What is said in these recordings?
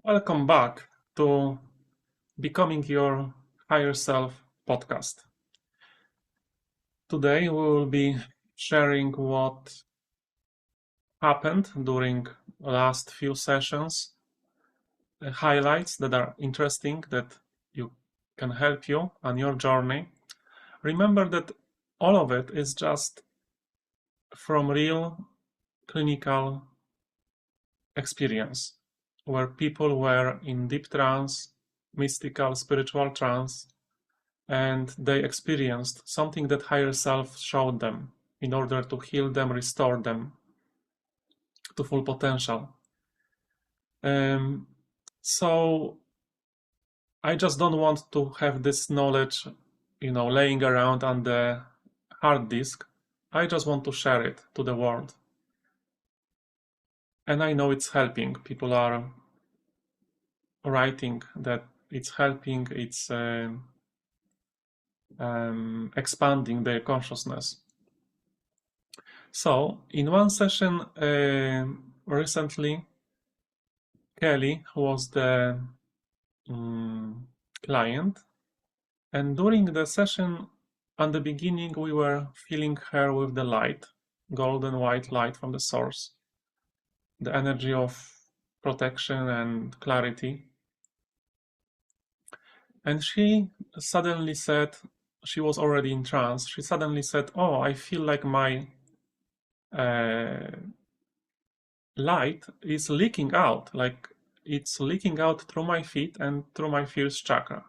Welcome back to Becoming Your Higher Self podcast. Today we will be sharing what happened during the last few sessions, highlights that are interesting that can help you on your journey. Remember that all of it is just from real clinical experience, where people were in deep trance, mystical, spiritual trance, and they experienced something that higher self showed them in order to heal them, restore them to full potential. So I just don't want to have this knowledge, laying around on the hard disk. I just want to share it to the world. And I know it's helping. People are writing that it's helping, it's expanding their consciousness. So, in one session recently, Kelly, who was the client, and during the session, at the beginning, we were filling her with the light, golden white light from the source, the energy of protection and clarity. And she suddenly said, she was already in trance, she suddenly said, "Oh, I feel like my light is leaking out, like it's leaking out through my feet and through my first chakra."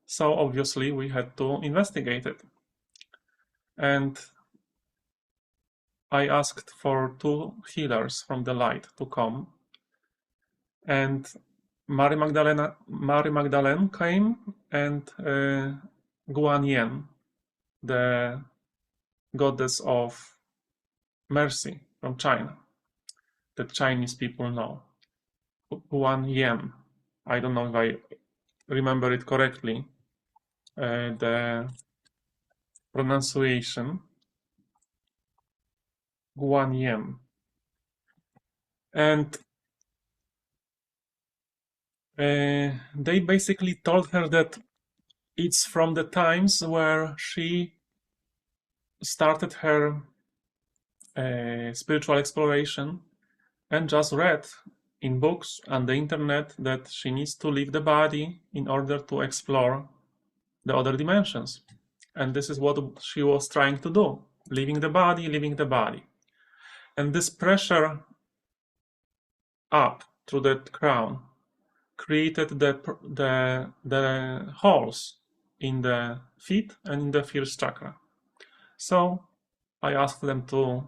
So obviously we had to investigate it. And I asked for 2 healers from the light to come. And Mary Magdalene came, and Guan Yin, the goddess of mercy from China, that Chinese people know. Guan Yin. I don't know if I remember it correctly, the pronunciation. Guan Yin. And they basically told her that it's from the times where she started her spiritual exploration and just read in books and the internet that she needs to leave the body in order to explore the other dimensions. And this is what she was trying to do, leaving the body. And this pressure up through that crown created the holes in the feet and in the first chakra. So I asked them to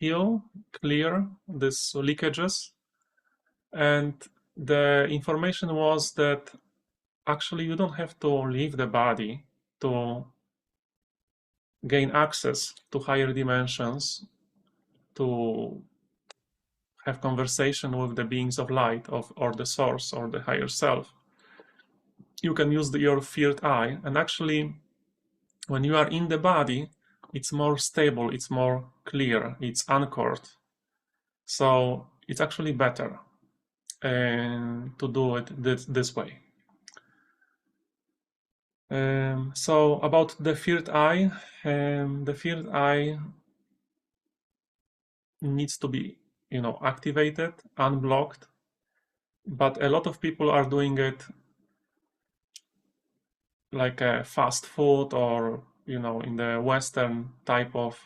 heal, clear these leakages, and the information was that actually you don't have to leave the body to gain access to higher dimensions, to have conversation with the beings of light or the source or the higher self. You can use your third eye, and actually when you are in the body, it's more stable, it's more clear, it's anchored. So it's actually better to do it this way. So about the third eye, the third eye needs to be, activated, unblocked, but a lot of people are doing it like a fast food or, in the Western type of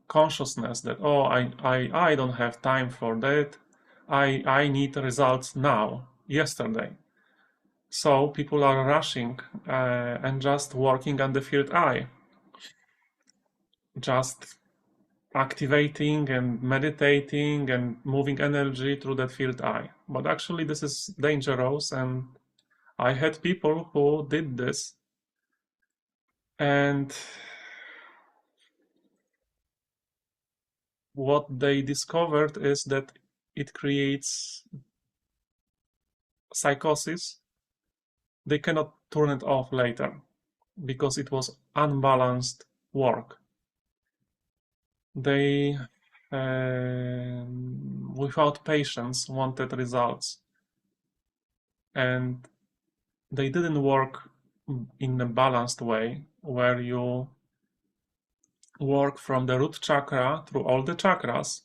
consciousness that, oh, I don't have time for that. I need results now, yesterday. So people are rushing and just working on the third eye, just activating and meditating and moving energy through that third eye. But actually this is dangerous, and I had people who did this, and what they discovered is that it creates psychosis. They cannot turn it off later because it was unbalanced work. they, without patience, wanted results, and they didn't work in a balanced way where you work from the root chakra through all the chakras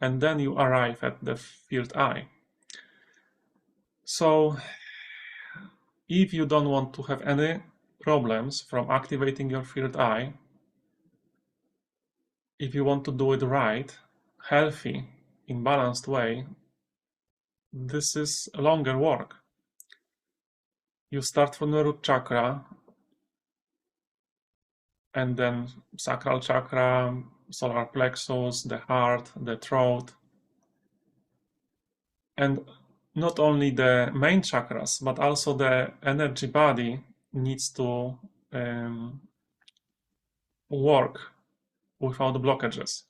and then you arrive at the third eye. So if you don't want to have any problems from activating your third eye, if you want to do it right, healthy, in balanced way, this is longer work. You start from the root chakra, and then sacral chakra, solar plexus, the heart, the throat, and not only the main chakras, but also the energy body needs to work without blockages.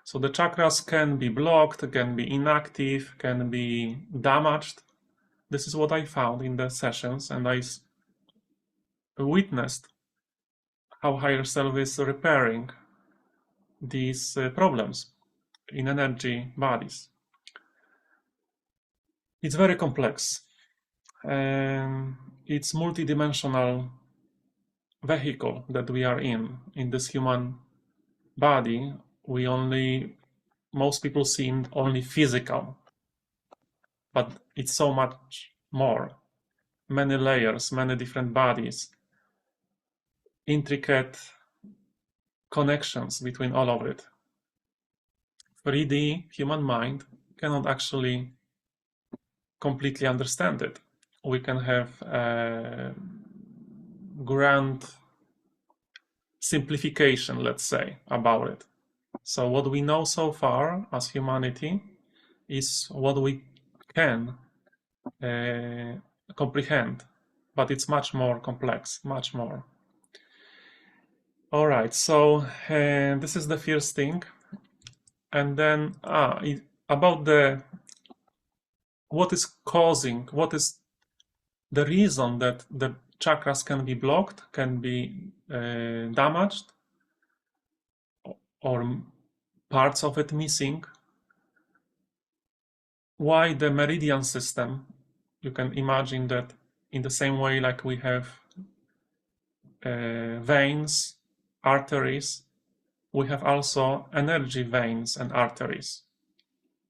So the chakras can be blocked, can be inactive, can be damaged. This is what I found in the sessions, and I witnessed how higher self is repairing these problems in energy bodies. It's very complex. It's multidimensional vehicle that we are in this human body. Most people see only physical, but it's so much more. Many layers, many different bodies, intricate connections between all of it. 3D human mind cannot actually completely understand it. We can have a grand simplification, let's say, about it. So what we know so far as humanity is what we can comprehend, but it's much more complex, much more. All right, so this is the first thing. And then about what is the reason that the chakras can be blocked, can be damaged, or parts of it missing. Why the meridian system? You can imagine that in the same way like we have veins, arteries, we have also energy veins and arteries.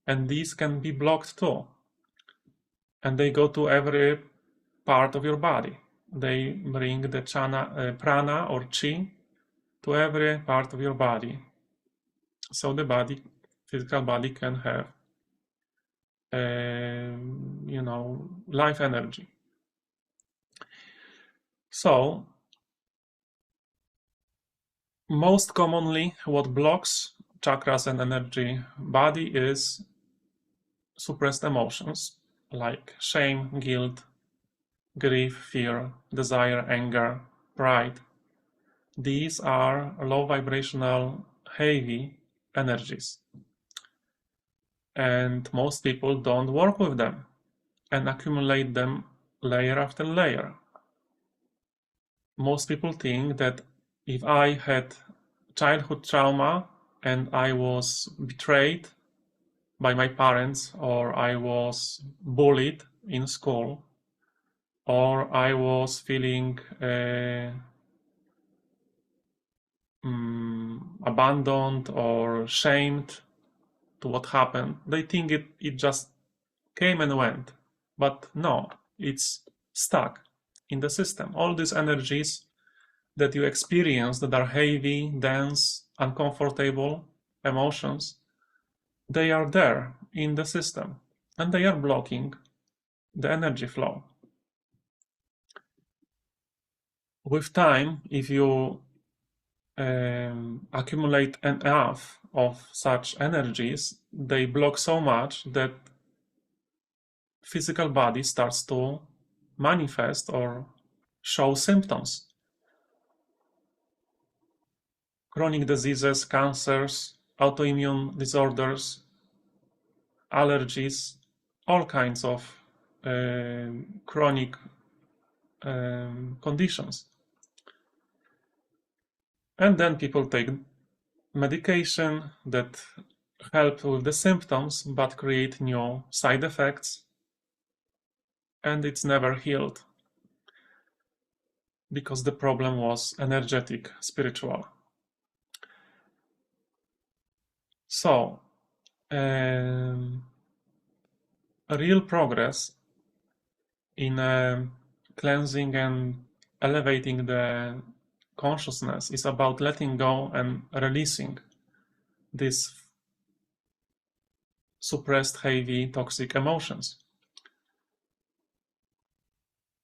And these can be blocked too. And they go to every part of your body. They bring the prana or chi to every part of your body. So the physical body can have, life energy. So most commonly what blocks chakras and energy body is suppressed emotions like shame, guilt, grief, fear, desire, anger, pride. These are low vibrational, heavy energies. And most people don't work with them and accumulate them layer after layer. Most people think that if I had childhood trauma and I was betrayed by my parents, or I was bullied in school, or I was feeling abandoned or shamed to what happened, they think it just came and went. But no, it's stuck in the system. All these energies that you experience that are heavy, dense, uncomfortable emotions, they are there in the system and they are blocking the energy flow. With time, if you accumulate enough of such energies, they block so much that physical body starts to manifest or show symptoms. Chronic diseases, cancers, autoimmune disorders, allergies, all kinds of chronic conditions. And then people take medication that help with the symptoms but create new side effects, and it's never healed because the problem was energetic, spiritual. So, real progress in cleansing and elevating the consciousness is about letting go and releasing these suppressed, heavy, toxic emotions.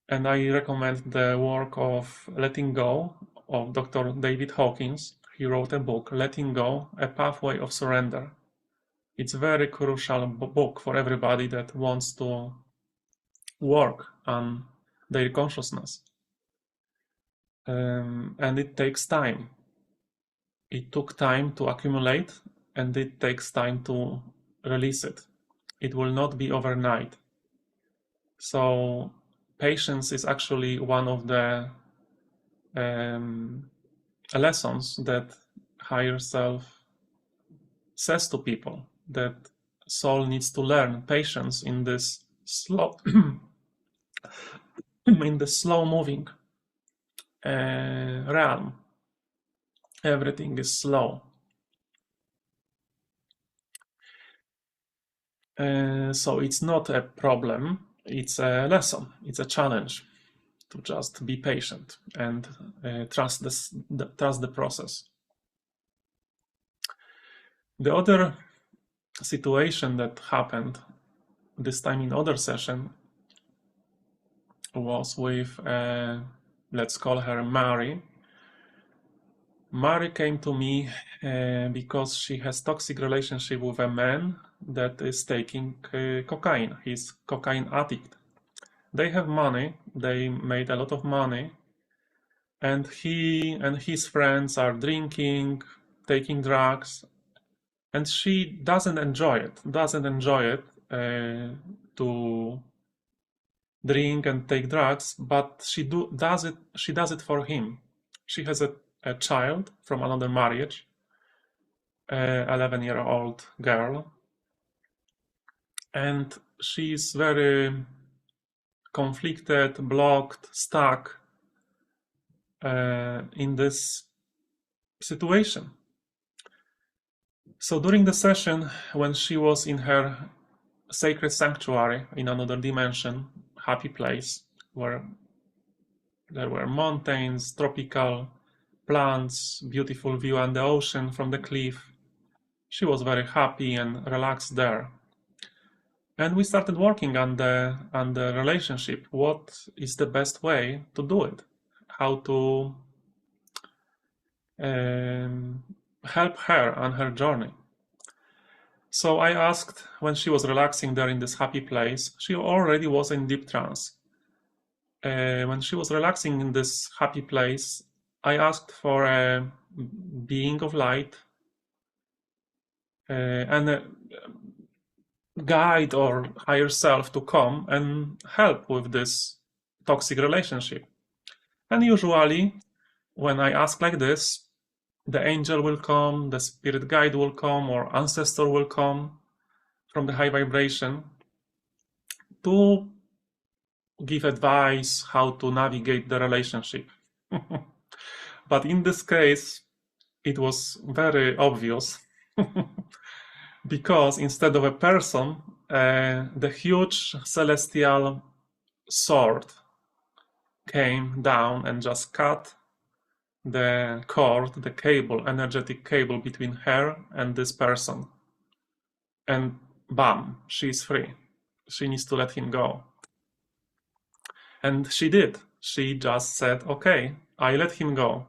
And I recommend the work of Letting Go of Dr. David Hawkins. He wrote a book, Letting Go, A Pathway of Surrender. It's a very crucial book for everybody that wants to work on their consciousness. And it takes time. It took time to accumulate, and it takes time to release it. It will not be overnight. So patience is actually one of the lessons that higher self says to people, that soul needs to learn patience in this slow in the slow moving realm. Everything is slow. So it's not a problem, it's a lesson, it's a challenge to just be patient and trust the process. The other situation that happened this time in other session was with, let's call her Mary. Mary came to me because she has toxic relationship with a man that is taking cocaine. He's cocaine addict. They have money. They made a lot of money, and he and his friends are drinking, taking drugs, and she doesn't enjoy it. To drink and take drugs, but she does it for him. She has a child from another marriage, 11-year-old girl, and she's very conflicted, blocked, stuck in this situation. So during the session, when she was in her sacred sanctuary in another dimension, happy place, where there were mountains, tropical plants, beautiful view on the ocean from the cliff, she was very happy and relaxed there. And we started working on the relationship. What is the best way to do it? How to help her on her journey. So I asked, when she was relaxing there in this happy place, she already was in deep trance. When she was relaxing in this happy place, I asked for a being of light and a guide or higher self to come and help with this toxic relationship. And usually, when I ask like this, the angel will come, the spirit guide will come, or ancestor will come from the high vibration to give advice how to navigate the relationship. But in this case, it was very obvious because instead of a person, the huge celestial sword came down and just cut the cord, the cable, energetic cable between her and this person. And bam, she's free. She needs to let him go. And she did. She just said, okay, I let him go.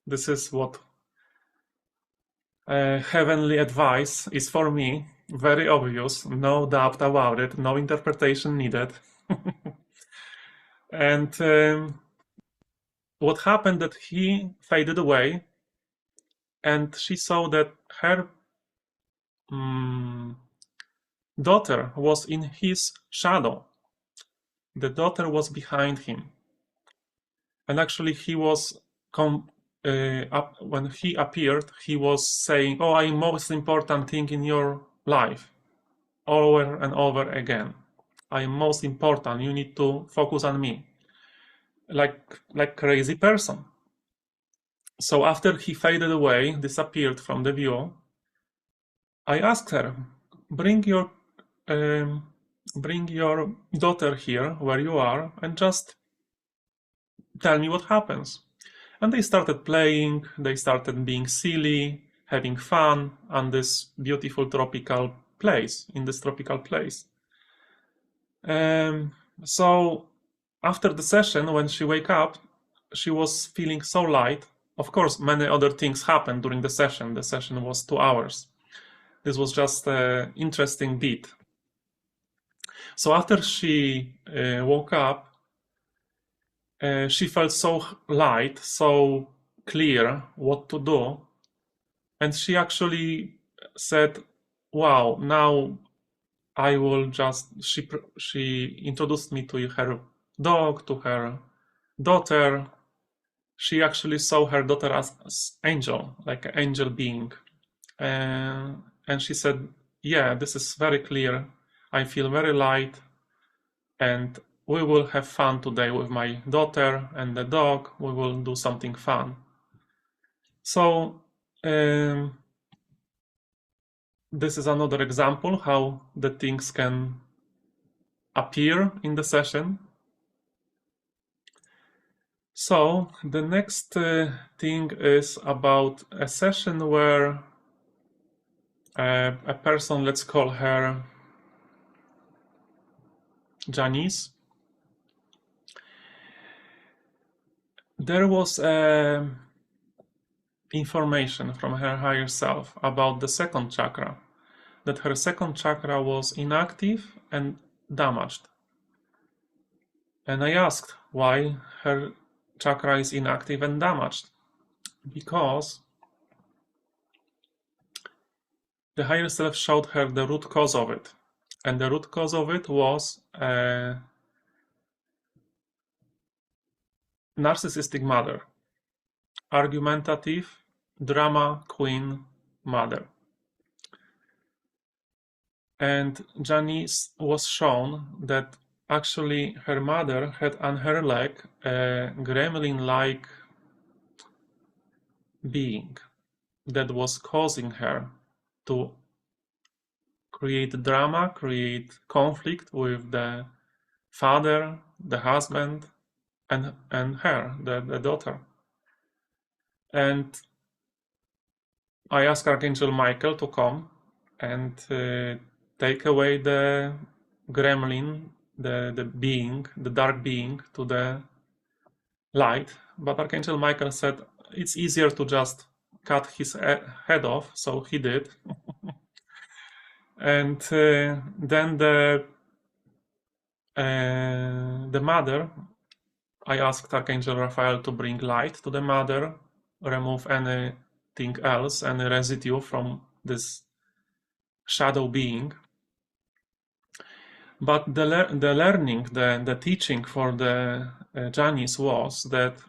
This is what heavenly advice is for me. Very obvious, no doubt about it, no interpretation needed. And what happened that he faded away, and she saw that her daughter was in his shadow. The daughter was behind him, and actually he was when he appeared, he was saying, "Oh, I'm most important thing in your life," over and over again. "I'm most important. You need to focus on me," like crazy person. So after he faded away, disappeared from the view, I asked her, "Bring your um, bring your daughter here where you are and just tell me what happens." And they started playing, they started being silly, having fun on this beautiful tropical place, in this tropical place. So after the session, when she wake up, she was feeling so light. Of course, many other things happened during the session. The session was 2 hours. This was just an interesting bit. So after she woke up, she felt so light, so clear what to do. And she actually said, "Wow, now I will just," she introduced me to her dog, to her daughter. She actually saw her daughter as angel, like an angel being. And she said, "Yeah, this is very clear. I feel very light, and we will have fun today with my daughter and the dog. We will do something fun." So this is another example how the things can appear in the session. So the next thing is about a session where a person, let's call her Janice. There was information from her higher self about the second chakra, that her second chakra was inactive and damaged. And I asked why her chakra is inactive and damaged. Because the higher self showed her the root cause of it. And the root cause of it was a narcissistic mother, argumentative, drama queen mother. And Janice was shown that actually her mother had on her leg a gremlin-like being that was causing her to create drama, create conflict with the father, the husband, and her, the daughter. And I asked Archangel Michael to come and take away the gremlin, the being, the dark being, to the light. But Archangel Michael said it's easier to just cut his head off, so he did. And then the mother, I asked Archangel Raphael to bring light to the mother, remove anything else, any residue from this shadow being. But the learning, the teaching for the Janice was that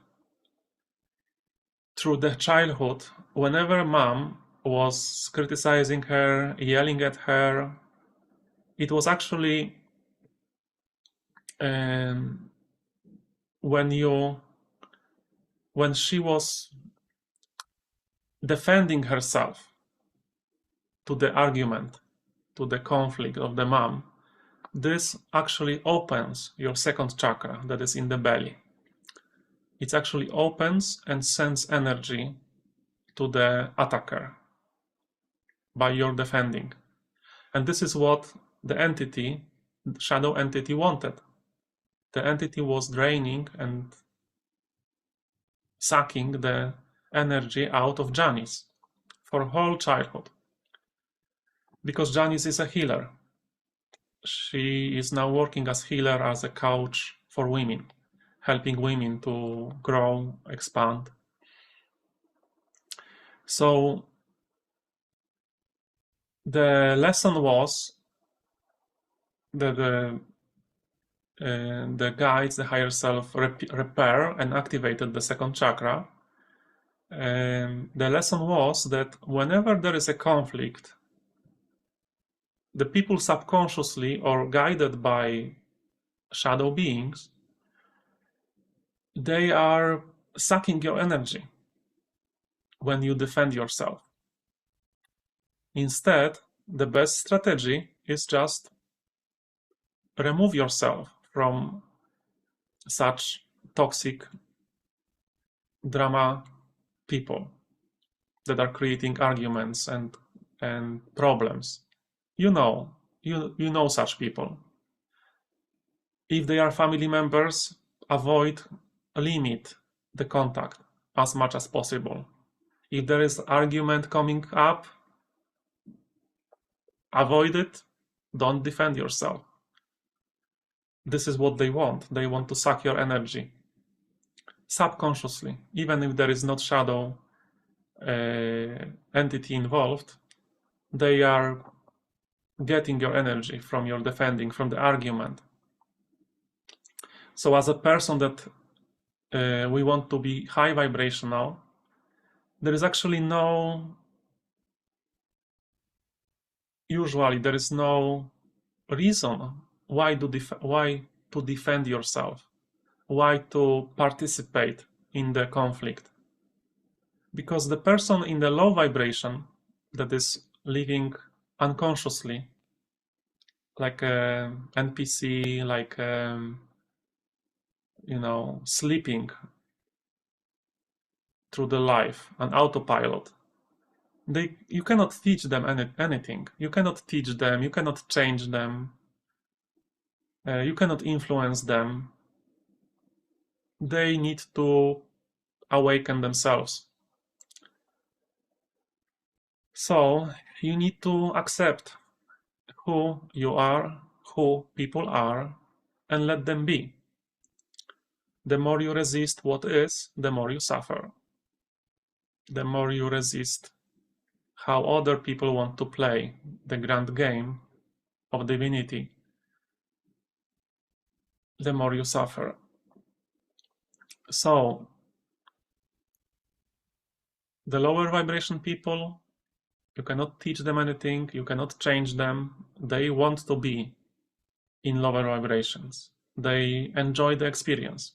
through the childhood, whenever mom was criticizing her, yelling at her, it was actually when she was defending herself to the argument, to the conflict of the mom, this actually opens your second chakra that is in the belly. It actually opens and sends energy to the attacker by your defending. And this is what the entity, the shadow entity, wanted. The entity was draining and sucking the energy out of Janice for whole childhood. Because Janice is a healer. She is now working as healer, as a coach for women, helping women to grow, expand. So the lesson was that the guides, the higher self, repair and activated the second chakra. The lesson was that whenever there is a conflict, the people subconsciously or guided by shadow beings, they are sucking your energy when you defend yourself. Instead, the best strategy is just remove yourself from such toxic drama people that are creating arguments and problems. You know such people. If they are family members, limit the contact as much as possible. If there is argument coming up, avoid it. Don't defend yourself. This is what they want. They want to suck your energy subconsciously, even if there is not shadow entity involved. They are getting your energy from your defending, from the argument. So as a person that we want to be high vibrational, there is actually usually there is no reason why to defend yourself, why to participate in the conflict. Because the person in the low vibration that is living unconsciously, like a NPC, like sleeping through the life, an autopilot, you cannot teach them anything. You cannot teach them, you cannot change them, you cannot influence them. They need to awaken themselves. So you need to accept who you are, who people are, and let them be. The more you resist what is, the more you suffer. The more you resist how other people want to play the grand game of divinity, the more you suffer. So, the lower vibration people, you cannot teach them anything, you cannot change them. They want to be in lower vibrations. They enjoy the experience.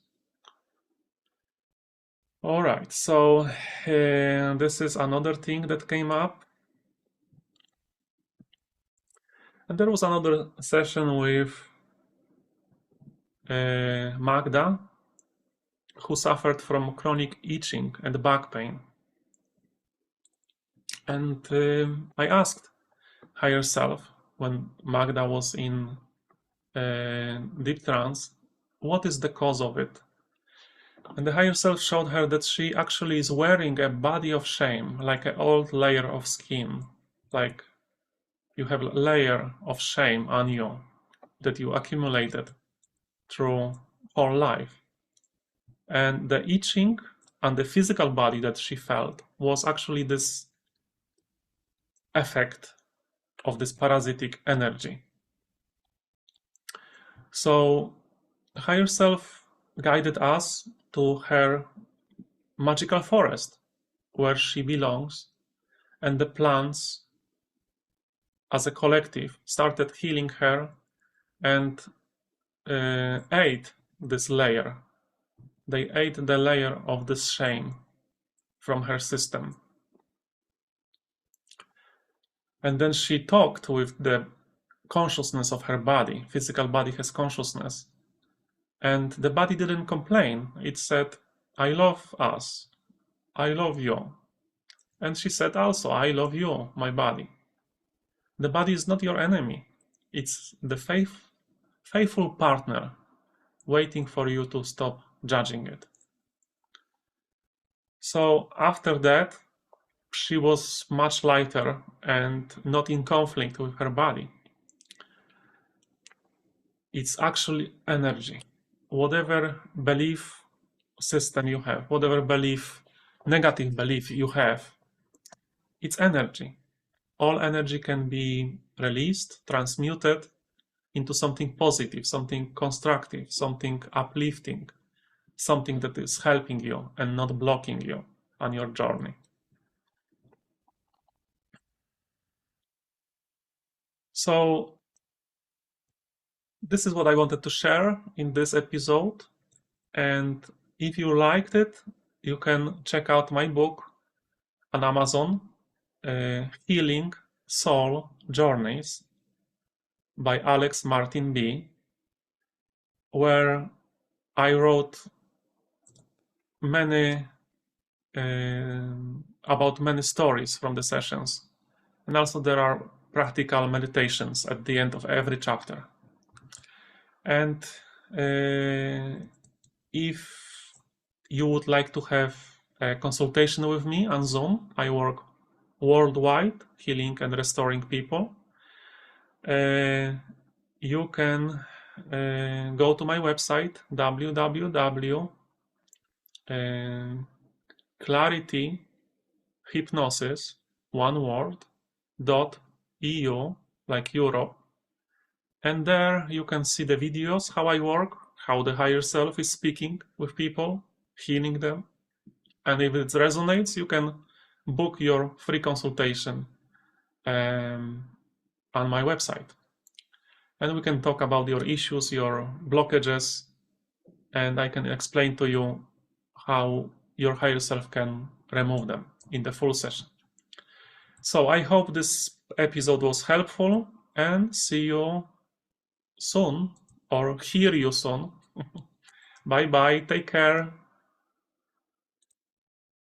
All right, so this is another thing that came up. And there was another session with Magda, who suffered from chronic itching and back pain. And I asked higher self, when Magda was in deep trance, what is the cause of it? And the higher self showed her that she actually is wearing a body of shame, like an old layer of skin, like you have a layer of shame on you that you accumulated through whole life. And the itching and the physical body that she felt was actually this effect of this parasitic energy. So higher self guided us to her magical forest where she belongs, and the plants as a collective started healing her and ate this layer. They ate the layer of this shame from her system. And then she talked with the consciousness of her body. Physical body has consciousness. And the body didn't complain. It said, I love us. I love you. And she said also, I love you, my body. The body is not your enemy. It's the faithful partner waiting for you to stop judging it. So after that, she was much lighter and not in conflict with her body. It's actually energy. Whatever belief system you have, whatever negative belief you have, it's energy. All energy can be released, transmuted into something positive, something constructive, something uplifting, something that is helping you and not blocking you, on your journey. So this is what I wanted to share in this episode. And if you liked it, you can check out my book on Amazon, Healing Soul Journeys by Alex Martin B., where I wrote about many stories from the sessions. And also there are practical meditations at the end of every chapter. And if you would like to have a consultation with me on Zoom, I work worldwide, healing and restoring people. You can go to my website, www.clarityhypnosis, one word, .eu, like Europe. And there you can see the videos, how I work, how the higher self is speaking with people, healing them. And if it resonates, you can book your free consultation on my website. And we can talk about your issues, your blockages, and I can explain to you how your higher self can remove them in the full session. So I hope this episode was helpful, and see you soon, or hear you soon. Bye bye, take care.